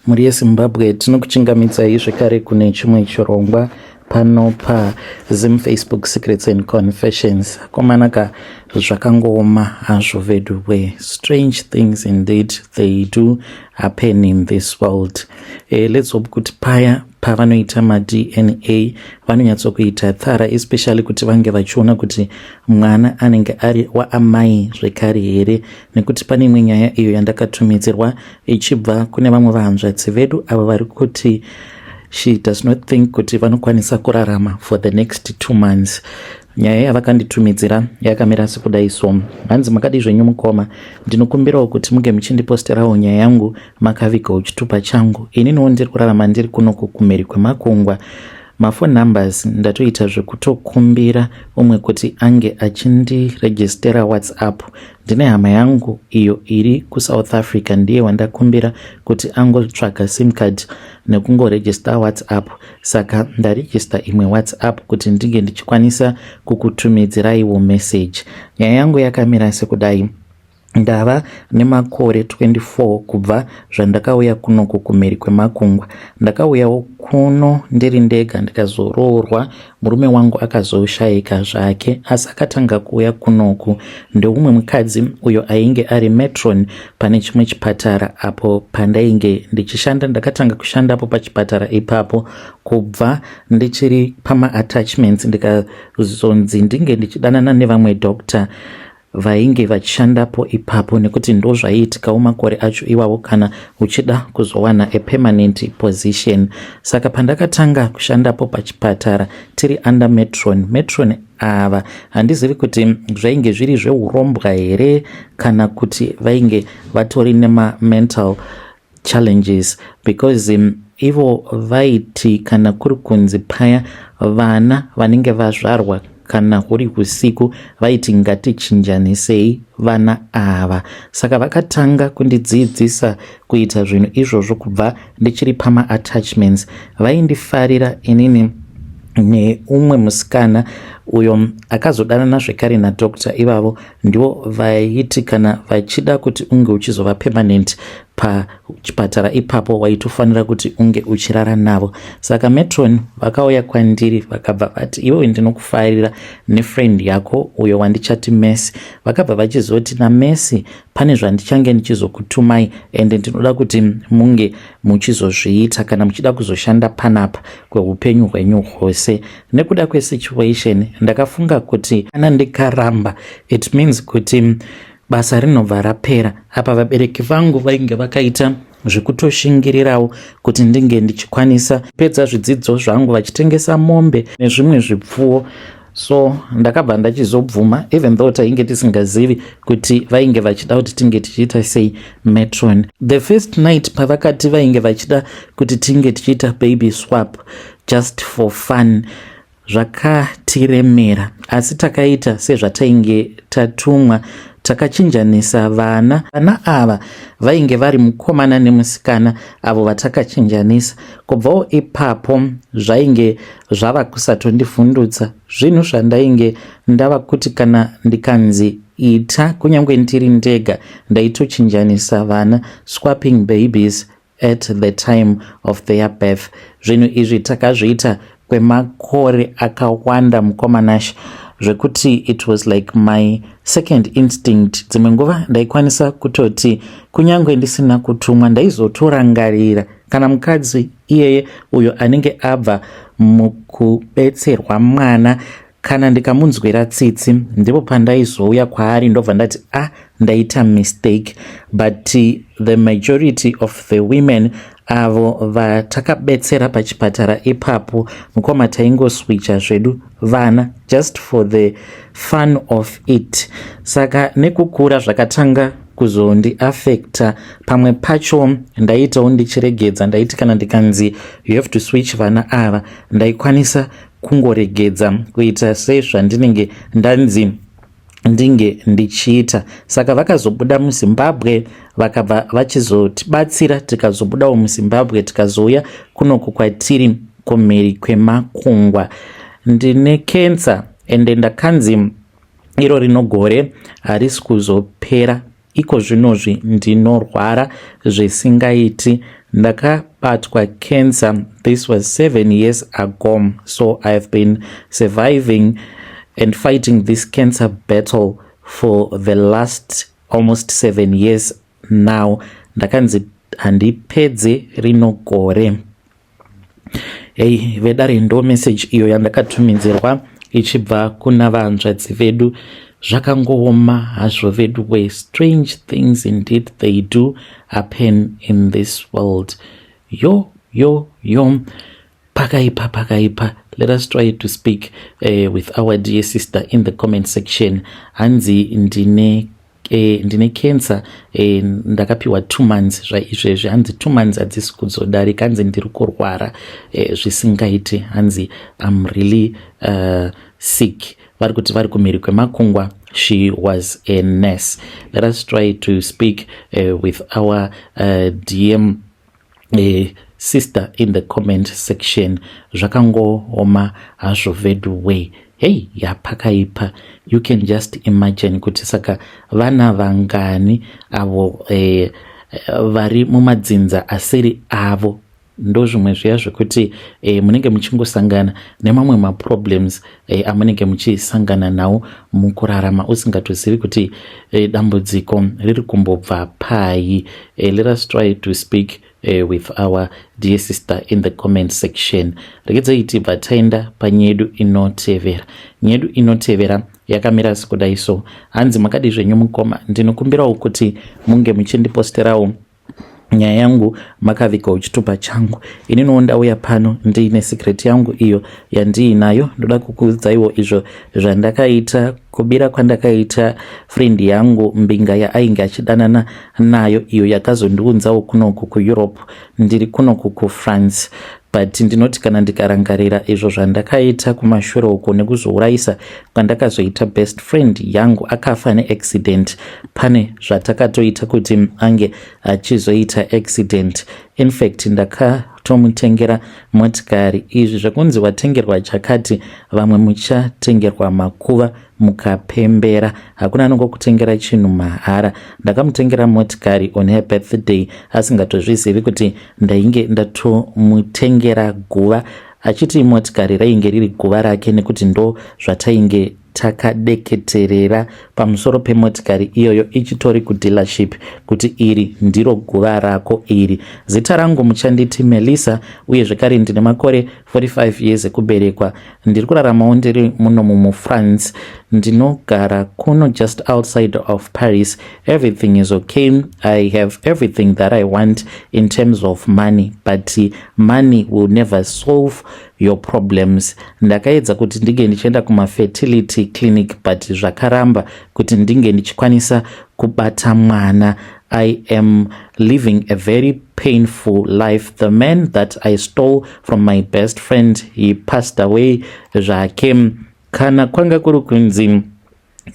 muri yeZimbabwe tinokuchingamidzai zvekare kune chimwe chirongwa pano paZim Facebook Secrets and Confessions. Komanaka zvakangooma hazvo vedwe. Strange things indeed they do happen in this world. Let's hope kuti paya pavanoita DNA vanonyatsokuita thara, especially kuti vange vachiona kuti mwana anenge ari waamai zvekare here, nekuti pane imwe nyaya iyo yandakatumidzirwa ichibva kune vamwe vahanzvadzi vedu avo vari kuti she does not think kuti vanokwanisa kurarama for the next 2 months. Nyaya yavakanditumidzira yakamira sekudai so: hanzi makadi zvenyu mukoma, ndinokumbirawo kuti muge muchindiposterawo nyaya yangu makavigawo chitupa changu. Ininiwo ndiri kurarama ndiri kunoku kumhiri kwemakungwa. Mafone numbers ndatoita zvekutokumbira umwe kuti ange achindiregistera WhatsApp. Ndine hama yangu iyo iri kuSouth Africa, ndiye wandakumbira kuti angotsvaga sim card nekungoregista WhatsApp. Saka ndaregista imwe WhatsApp kuti ndinge ndichikwanisa kukutumidziraiwo message. Nyaya yangu yakamira sekudai: ndava nemakore 24 kubva zvandakauya kunoku kumhiri kwemakungwa. Ndakauyawo kuno ndiri ndega, ndikazoroorwa, murume wangu akazoshayika zvake, asi akatanga kuuya kunoku ndeumwe mukadzi uyo ainge ari matron pane chimwe chipatara apo pandainge ndichishanda. Ndakatanga kushandapo pachipatara ipapo kubva ndichiri pama-attachments, ndikazonzi ndinge ndichidanana nevamwe doctor vainge vachishandapo ipapo, nekuti ndo zvaiitikawo makore acho iwawo kana uchida kuzowana a permanent position. Saka pandakatanga kushandapo pachipatara tiri under matron ava handizivi kuti zvainge zviri zveurombwa here kana kuti vainge vatori nema-mental challenges, because ivo vaiti kana kuri kunzi paya vana vanenge vazvarwa kana kuri usiku vaiti ngatichinjanisei vana ava. Saka vakatanga kundidzidzisa kuita zvinhu izvozvo kubva ndichiri pama-attachments. Vaindifarira inini neumwe musikana uyo akazodanana zvekare nadokta. Ivavo ndivo vaiti kana vachida kuti unge uchizova permanent pachipatara ipapo waitofanira kuti unge uchirara navo. Saka matron vakauya kwandiri vakabva vati, iwewe ndinokufarira nefriend yako uyo wandichati Messi. Vakabva vachizoti, naMessi pane zvandichange ndichizokutumai ende ndinoda kuti munge muchizozviita kana muchida kuzoshanda panapa kweupenyu hwenyu hwose. Nekuda kwesituation ndakafunga kuti kana ndikaramba it means kuti basa rinobva rapera. Apa vabereki vangu vainge vakaita zvekutoshingirirawo kuti ndinge ndichikwanisa pedza zvidzidzo zvangu vachitengesa mombe nezvimwe zvipfuwo. So ndakabva ndachizobvuma, even though tainge tisingazivi kuti vainge vachida kuti tinge tichiita sei matron. The first night pavakati vainge vachida kuti tinge tichiita baby swap just for fun, zvakatiremera, asi takaita sezvatainge tatumwa. Takachinjanisa vana ava vainge vari mukomana nemusikana avo vatakachinjanisa. Kubvawo ipapo zvainge zvava kusatondivhundutsa. Zvinhu zvandainge ndava kuti kana ndikanzi ita kunyange ndiri ndega ndaitochinjanisa vana, swapping babies at the time of their birth. Zvinhu izvi takazviita kwemakore akawanda mukomanashi, zvekuti it was like my second instinct. Dzimwe nguva ndaikwanisa kutoti kunyange ndisina kutumwa ndaizotorangarira kana mukadzi iyeye uyo anenge abva mukubetserwa mwana, kana ndikamunzwira tsitsi ndipo pandaizouya kwaari ndobva ndati ndaita mistake. But the majority of the women avo vatakabetsera pachipatara ipapo, mukoma taingoswicha zvedu vana just for the fun of it. Saka nekukura zvakatanga kuzondiafekta. Pamwe pacho ndaitawo ndichiregedza, ndaiti kana ndikanzi you have to switch vana ava ndaikwanisa kungoregedza kuita sezvandinenge ndanzi ndinge ndichiita. Saka vakazobuda muZimbabwe vakabva vachizotibatsira, tikazobudawo muZimbabwe tikazouya kunoku kwatiri kumhiri kwemakungwa. Ndine kensa ende ndakanzi iro rinogore harisi kuzopera iko zvinozvi ndinorwara zvisingaiti. Ndakabatwa cancer. This was 7 years ago. So I've been surviving and fighting this cancer battle for the last almost 7 years now. Ndakanzi handipedze rino gore. Hey, vedare ndo message iyo yandakatumidzirwa ichibva kuna vanzvadzi vedu. Zvakangooma hazvo vedu we. Strange things indeed they do happen in this world. Yo. Pakaipa. Let us try to speak with our dear sister in the comment section. Hanzi ndine cancer ndakapiwa 2 months zvaizvezvi. Hanzi 2 months hadzisi kuzodarika. Hanzi ndiri kurwara zvisingaiti. Hanzi I'm really sick. Vari kuti vari kumhiri kwemakungwa. She was a nurse. Let us try to speak with our DM sister in the comment section. Zvakangooma hazvo vedu we. Hey, yapakaipa. You can just imagine kuti saka vana vangani avo vari mumadzinza asiri avo. Ndo zvimwe zviya zvekuti munenge muchingosangana nemamwe maproblems amunenge muchisangana nawo mukurarama usingatozivi kuti dambudziko riri kumbobva pai. Let us try to speak with our dear sister in the comment section. Regedzai tibva taenda panyedu inotevera. Nyedu inotevera yakamira sekudai so. Hanzi makadi zvenyu mukoma. Ndinokumbirawo kuti munge muchindiposterawo nyaya yangu makavika uchitupa changu. Inini ndauya pano ndiine secret yangu iyo yandiinayo. Ndoda kukuudzaiwo izvo zvandakaita, kubira kwandakaita friend yangu Mbinga yainge achidanana nayo, iyo yakazondiunzawo kunoku kuEurope. Ndiri kunoku kuFrance. But ndinoti kana ndikarangarira izvo zvandakaita kumashure uko nekuzourayisa kwandakazoita best friend yangu akafa neaccident, pane zvatakatoita kuti ange achizoita accident. In fact ndakatomutengera motikari. Izvi zvakunzi watengerwa chakati vamwe muchatengerwa makuva mukapembera. Hakuna anongokutengera chinhu mahara. Ndakamutengera motikari on her birthday asingatozvizivi kuti ndainge ndatomutengera guva. Achiti motikari rainge riri guva rake nekuti ndo zvatainge takadeketerera pamusoro pemotikari iyoyo ichitori kudealership kuti iri ndiro guva rako iri. Zita rangu muchanditi Melissa uye zvekare ndine makore 45 years ekuberekwa. Ndiri kuraramawo ndiri muno muFrance. Ndinogara kuno just outside of Paris. Everything is okay. I have everything that I want in terms of money, but money will never solve your problems. Ndakaedza kuti ndige ndichienda kumafertility clinic but zvakaramba kuti ndinge ndichikwanisa kubata mwana. I am living a very painful life. The man that I stole from my best friend, he passed away zvake. Kana kwanga kuri kunzi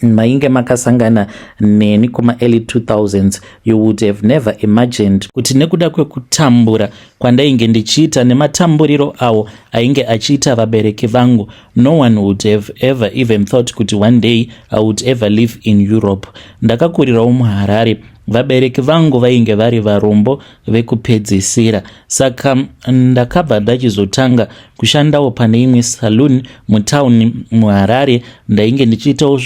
mainge makasangana neni kuma early 2000s, you would have never imagined kuti nekuda kwekutambura kwandainge ndichiita nematamburiro awo ainge achiita vabereki vangu, no one would have ever even thought kuti one day I would ever live in Europe. Ndakakurirawo muHarare. Vabereki vangu vainge vari varombo vekupedzisira. Saka ndakabva ndachizotanga kushandawo pane imwe saloon mutauni muHarare. Ndainge ndichiitawo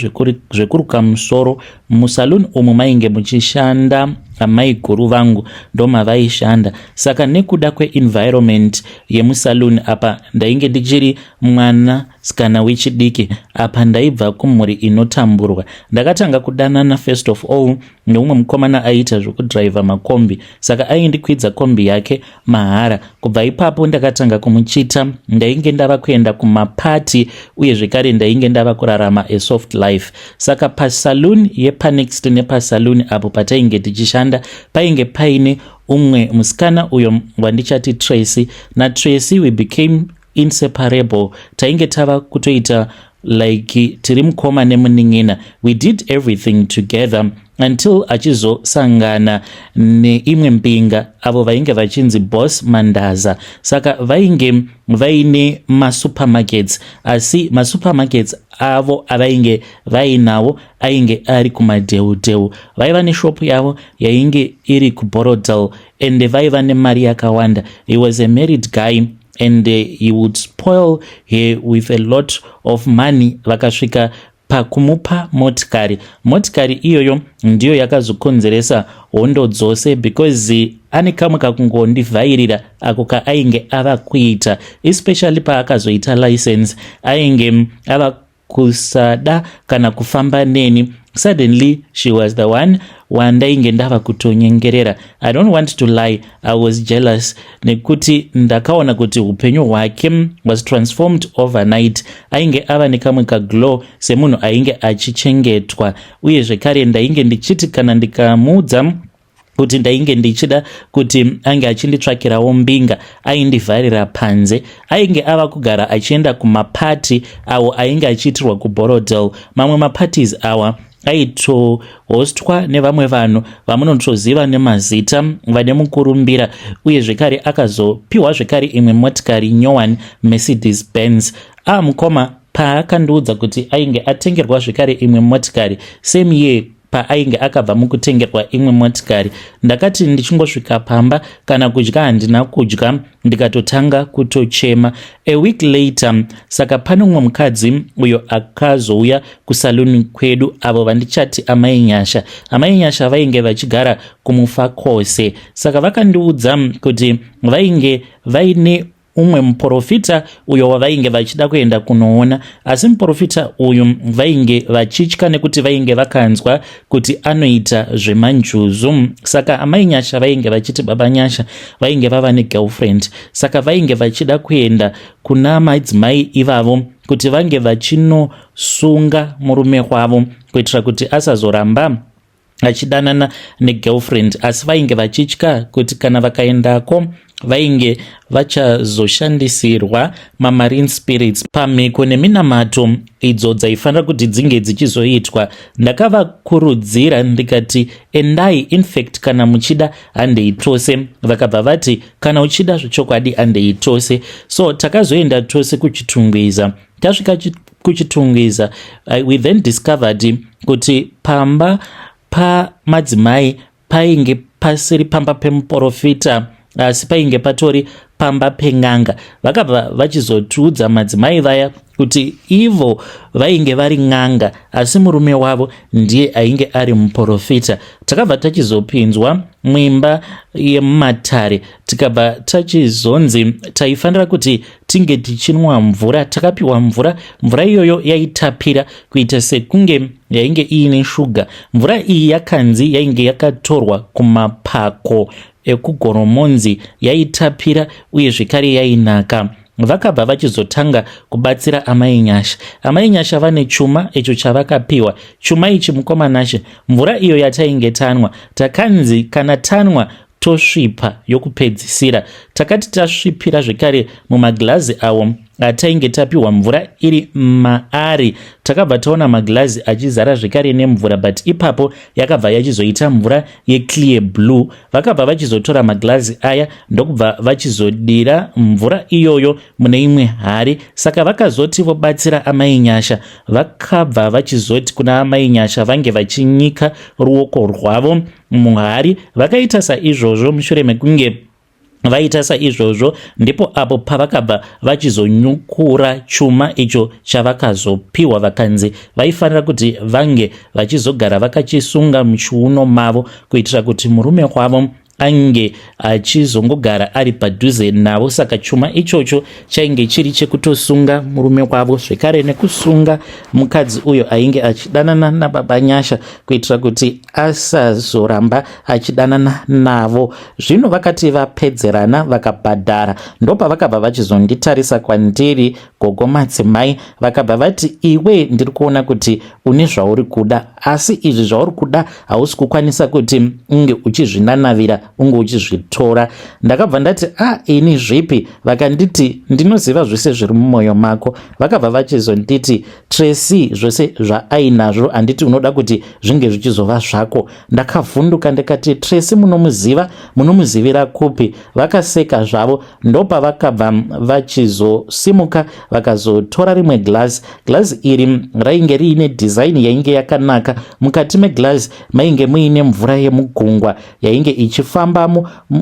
zvekuruka musoro. Musaluni umu mainge muchishanda amai guru vangu ndo mavaishanda. Saka nekuda kweenvironment yemusaluni apa ndainge ndichiri mwana sikana wechidiki, apa ndaibva kumhuri inotamburwa. Ndakatanga kudanana first of all neumwe mukomana aita zvekudriva makombi, saka aindikwidza kombi yake mahara. Kubva ipapo ndakatanga kumuchita. Ndainge ndava kuenda kumapati uye zvekare ndainge ndava kurarama a soft life. Saka pasaluni yepanext nepasaluni apo patainge tichishanda painge paine umwe musikana uyo wandichati Tracy. Na Tracy we became inseparable. Tainge tava kutoita like tiri mukoma nemunin'ina. We did everything together until achizosangana neimwe mbinga avo vainge vachinzi Boss Mandaza. Saka vainge vaine masupermarkets, asi masupermarkets avo avainge vainawo ainge ari kumadheudheu. Vaiva neshopu yavo yainge iri kuBorodale and vaiva nemari yakawanda. He was a married guy and he would spoil her with a lot of money. Vakasvika pakumupa motikari iyoyo ndiyo yakazokonzeresa hondo dzose, because ane kamwe kakungondivhairira ako kaainge ava kuita, especially paakazoita license ainge ava kusada kana kufamba neni. Suddenly she was the one wandainge ndava kutonyengerera. I don't want to lie, I was jealous nekuti ndakaona kuti upenyu hwake was transformed overnight. Ainge ava nekamwe kaglow semunhu ainge achichengetwa, uye zvekare ndainge ndichiti kana ndikamuudza kuti ndainge ndichida kuti ange achinditsvakirawo mbinga aindivharira panze. Ainge ava kugara achienda kumapati awo ainge achiitirwa kuBorodale. Mamwe maparties awa aitohostwa nevamwe vanhu vamunotoziva nemazita vane mukurumbira, uye zvekare akazopiwa zvekare imwe motikari nyowani Mercedes Benz. Mukoma paakandiudza kuti ainge atengerwa zvekare imwe motikari same year paainge akabva mukutengerwa imwe motikari, ndakati ndichingosvika pamba kana kudya handina kudya, ndikatotanga kutochema. A week later, saka pane umwe mukadzi uyo akazouya kusaluni kwedu, avo vandichati amai Nyasha. Amai Nyasha vainge vachigara kumufa kose, saka vakandiudza kuti vainge vaine umwe muprofita uyo wavainge vachida kuenda kunoona, asi muprofita uyu vainge vachitya nekuti vainge vakanzwa kuti anoita zvemanjuzu. Saka amai Nyasha vainge vachiti baba Nyasha vainge vava negirlfriend, saka vainge vachida kuenda kuna madzimai ivavo kuti vange vachinosunga murume wavo kuitira kuti asazoramba achidanana negirlfriend, asi vainge vachitya kuti kana vakaendako vainge vachazoshandisirwa mamarine spirits pamhiko neminamato idzo dzaifanira kuti dzinge dzichizoitwa. Ndakavakurudzira ndikati endai, infact kana muchida handei tose. Vakabva vati kana uchida zvechokwadi handei tose. So takazoenda tose kuchitungwiza. Tasvika kuchitungwiza, we then discovered kuti pamba pamadzimai painge pasiri pamba pemuprofita, asi painge patori pamba peng'anga. Vakabva vachizotiudza madzimai vaya kuti ivo vainge vari n'anga, asi murume wavo ndiye ainge ari muprofita. Takabva tachizopinzwa mwimba yemumatare, tikabva tachizonzi taifanira kuti tinge tichinwa mvura. Takapiwa mvura iyoyo yaitapira kuita sekunge yainge iine shuga. Mvura iyi yakanzi yainge yakatorwa kumapako ekugoromonzi, yaitapira uye zvekare yainaka. Vakabva vachizotanga kubatsira amai Nyasha. Amai Nyasha vane chuma icho chavakapiwa. Chuma ichi mukomanashe, mvura iyo yatainge tanwa, takanzi kana tanwa tosvipa yokupedzisira. Takati tasvipira zvekare mumaglazi awo atainge tapiwa mvura iri maari, takabva taona maglazi achizara zvekare nemvura, but ipapo yakabva yachizoita mvura yeclear blue. Vakabva vachizotora maglazi aya ndokubva vachizodira mvura iyoyo mune imwe hari. Saka vakazoti vobatsira amai Nyasha, vakabva vachizoti kuna amai Nyasha vange vachinyika ruoko rwavo muhari. Vakaita saizvozvo. Mushure mekunge vaita saizvozvo, ndipo apo pavakabva vachizonyukura chuma icho chavakazopiwa. Vakanzi vaifanira kuti vange vachizogara vakachisunga muchiuno mavo kuitira kuti murume wavo ange achizongogara ari padhuze navo. Saka chuma ichocho chainge chiri chekutosunga murume wavo zvekare nekusunga mukadzi uyo ainge achidanana nababa Nyasha kuitira kuti asazoramba achidanana navo. Zvino vakati vapedzerana vakabhadhara, ndopa vakabva vachizonditarisa kwandiri gogo madzimai vakabva vati iwe ndiri kuona kuti une zvauri kuda, asi izvi zvauri kuda hausi kukwanisa kuti unge uchizvinanavira unge uchizvitora. Ndakabva ndati ini zvipi? Vakanditi ndinoziva zvose zviri mumwoyo mako. Vakabva vachizonditi Tracy zvose zvaainazvo handiti unoda kuti zvinge zvichizova zvako. Ndakavhunduka ndikati Tracy munomuzivira kupi? Vakaseka zvavo. Ndopa vakabva vachizosimuka vakazotora rimwe glass iri rainge riine design yainge yakanaka. Mukati meglass mainge muine mvura yemugungwa yainge ichifamba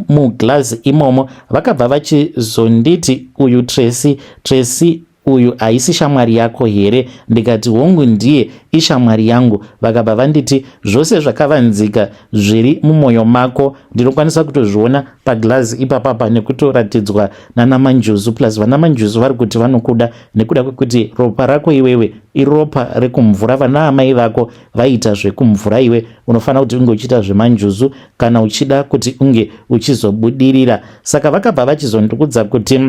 muglass imomo. Vakabva vachizonditi uyu Tracy uyu haisi shamwari yako here? Ndikati hongu ndiye, ishamwari yangu. Vakabva vanditi zvose zvakavanzika zviri mumwoyo mako ndinokwanisa kutozviona paglass ipapapa nekutoratidzwa nana Manjuzu. Plus vana Manjuzu vari kuti vanokuda nekuda kwekuti ropa rako iwewe iropa rekumvura. Vana amai vako vaita zvekumvura, iwe unofanira kuti unge uchiita zveManjuzu kana uchida kuti unge uchizobudirira. Saka vakabva vachizondikudza kuti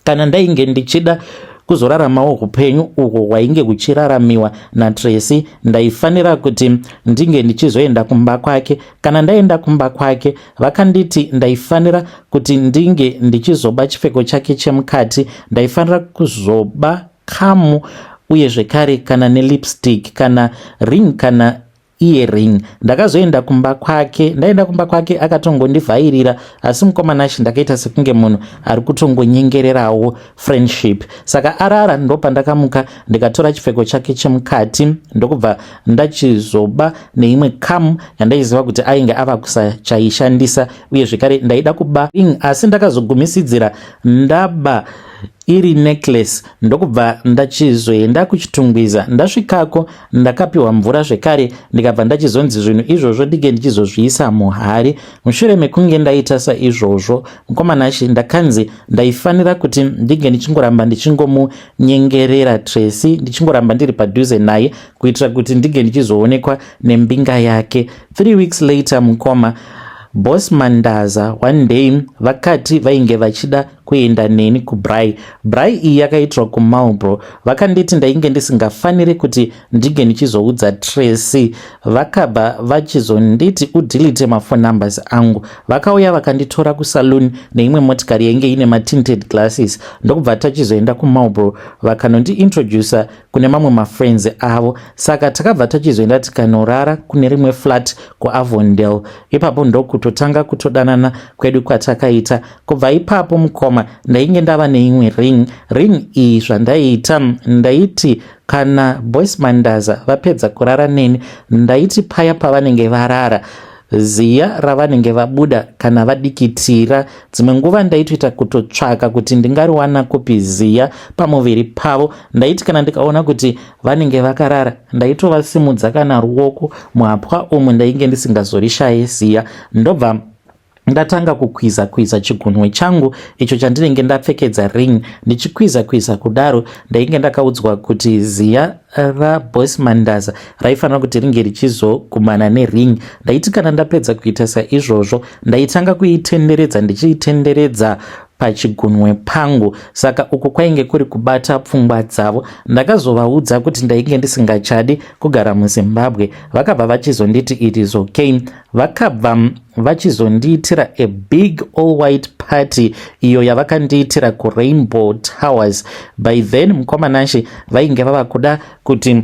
kana ndainge ndichida kuzoraramawo upenyu uhwo hwainge huchiraramiwa naTracy, ndaifanira kuti ndinge ndichizoenda kumba kwake. Kana ndaenda kumba kwake, vakanditi ndaifanira kuti ndinge ndichizoba chipfeko chake chemukati, ndaifanira kuzoba kamu uye zvekare kana nelipstick kana ring kana earring. Ndakazoenda kumba kwake. Ndaenda kumba kwake akatongondivhairira, asi mukomana ndakaita sekunge munhu ari kutongonyengererawo friendship. Saka arara ndopa ndakamuka ndikatora chipfeko chake chemukati ndokubva ndachizoba neimwe kamu yandaiziva kuti ainge ava kusachaishandisa, uye zvekare ndaida kuba ring, asi ndakazogumisidzira ndaba iri necklace. Ndokubva ndachizoenda kuchitungwiza. Ndasvikako ndakapiwa mvura zvekare, ndikabva ndachizonzi zvinhu izvozvo ndinge ndichizozviisa muhari. Mushure mekunge ndaita saizvozvo, mukomana ndakanzi ndaifanira kuti ndinge ndichingoramba ndichingomunyengerera Tracy, ndichingoramba ndiri padhuze naye kuitira kuti ndinge ndichizoonekwa nembinga yake. 3 weeks later, mukoma Boss Mandaza one day vakati vainge vachida kuenda neni kuBrai. Brai iyi yakaitirwa kuMarlborough. Vakanditi ndainge ndisingafaniri kuti ndinge ndichizoudza Tracy. Vakabva vachizonditi udilite mafone numbers angu. Vakauya vakanditora kusaluni neimwe motikari yainge ine matinted glasses. Ndokubva tachizoenda kuMarlborough vakanondiintroducer kune mamwe mafriends avo. Saka takabva tachizoenda tikanorara kune rimwe flat kuAvondale. Ipapo ndokutotanga kutodanana kwedu kwatakaita. Kubva ipapo mukoma ndainge ndava neimwe ring iyi zvandaiita ndaiti kana Boss Mandaza vapedza kurara neni, ndaiti paya pavanenge varara ziya ravanenge vabuda kana vadikitira, dzimwe nguva ndaitoita kutotsvaka kuti ndingariwana kupi ziya pamuviri pavo. Ndaiti kana ndikaona kuti vanenge vakarara ndaitovasimudza kana ruoko muhapwa umu ndainge ndisingazorishaye ziya. Ndobva ndatanga kukwiza chigunwe changu icho chandinenge ndapfekedza ring. Ndichikwiza kudaro ndainge ndakaudzwa kuti ziya raBoss Mandaza raifanira kuti ringe richizogumana nering. Ndaiti kana ndapedza kuita saizvozvo ndaitanga kuitenderedza ndichiitenderedza pachigunwe pangu. Saka uko kwainge kuri kubata pfungwa dzavo. Ndakazovaudza kuti ndainge ndisingachadi kugara muZimbabwe. Vakabva vachizonditi it is okay. Vakabva vachizondiitira a big all white party iyo yavakandiitira kuRainbow Towers. By then mukomanashi vainge vava kuda kuti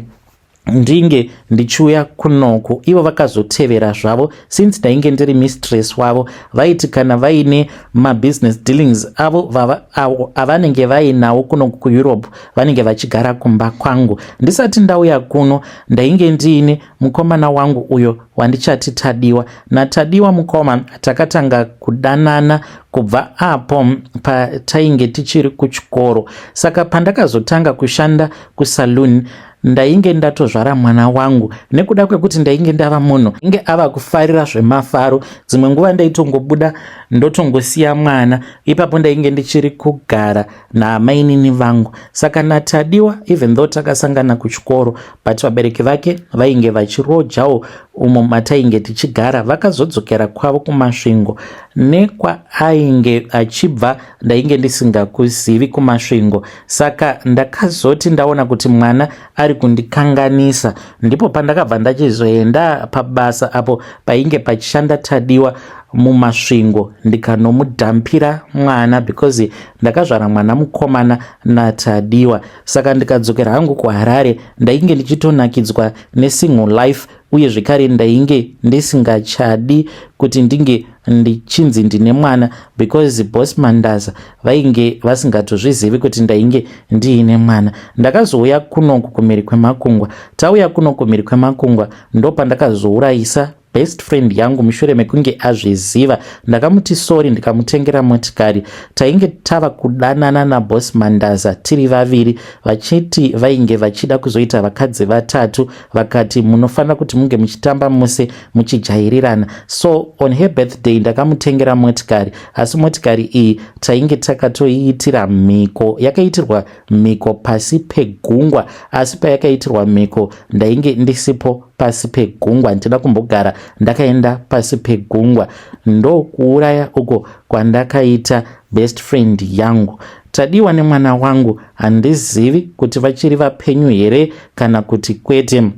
ndinge ndichiuya kunoku. Ivo vakazotevera zvavo since ndainge ndiri mistress wavo. Vaiti kana vaine mabusiness dealings avo avanenge vainawo kunoku kuEurope vanenge vachigara kumba kwangu. Ndisati ndauya kuno ndainge ndiine mukomana wangu uyo wandichati Tadiwa. naTadiwa mukoma takatanga kudanana kubva apo patainge tichiri kuchikoro. Saka pandakazotanga kushanda kusaluni ndainge ndatozvara mwana wangu nekuda kwekuti ndainge ndava munhu inge ava kufarira zvemafaro. Dzimwe nguva ndaitongobuda ndotongosiya mwana, ipapo ndainge ndichiri kugara naamainini vangu. Saka naTadiwa, even though takasangana kuchikoro, but vabereki vake vainge vachirojawo umo matainge tichigara, vakazodzokera kwavo kumasvingo. Nekwainge achibva ndainge ndisingakuzivi kumasvingo, saka ndakazoti ndaona kuti mwana ari kundikanganisa, ndipo pandakabva ndachizoenda pabasa apo painge pachishanda Tadiwa mumasvingo, ndikanomudhampira mwana because ndakazvara mwana mukomana naTadiwa. Saka ndikadzokera hangu kuHarare, ndainge ndichitonakidzwa nesingle life, uye zvekare ndainge ndisingachadi kuti ndinge ndichinzi ndine mwana because boss Mandaza vainge vasingatozvizivi kuti ndainge ndiine mwana. Ndakazouya kunoku kumhiri kwemakungwa. Tauya kuno kumhiri kwemakungwa ndopandakazourayisa best friend yangu mushure mekunge azviziva. Ndakamuti sorry, ndikamutengera motikari. Tainge tava kudanana naboss Mandaza tiri vaviri, vachiti vainge vachida kuzoita vakadzi vatatu, vakati munofanira kuti munge muchitamba muse muchijairirana. So on her birthday ndakamutengera motikari, asi motikari iyi tainge takatoiitira mhiko. Yakaitirwa mhiko pasi pegungwa, asi payakaitirwa mhiko ndainge ndisipo pasi pegungwa, ndina kumbogara ndakaenda pasi pegungwa. Ndokuuraya uko kwandakaita best friend yangu. Tadiwa nemwana wangu handizivi kuti vachiri vapenyu here kana kuti kwete.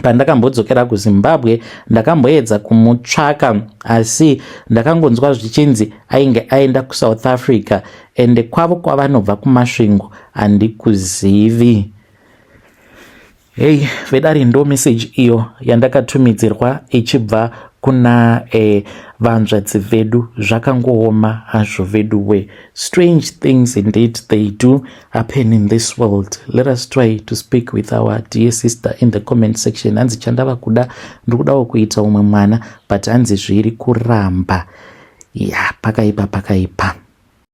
Pandakambodzokera kuZimbabwe ndakamboedza kumutsvaka, asi ndakangonzwa zvichinzi ainge aenda kuSouth Africa, ende kwavo kwavanobva kumasvingo handikuzivi. Hey, vedari ndo message iyo yandakatumidzirwa ichibva kuna vanzvadzi vedu. Zvakangooma hazvo vedu we. Strange things indeed they do happen in this world. Let us try to speak with our dear sister in the comment section. Hanzi chandava kuda ndikudawo kuita umwe mwana, but hanzi zviri kuramba. Ya, pakaipa.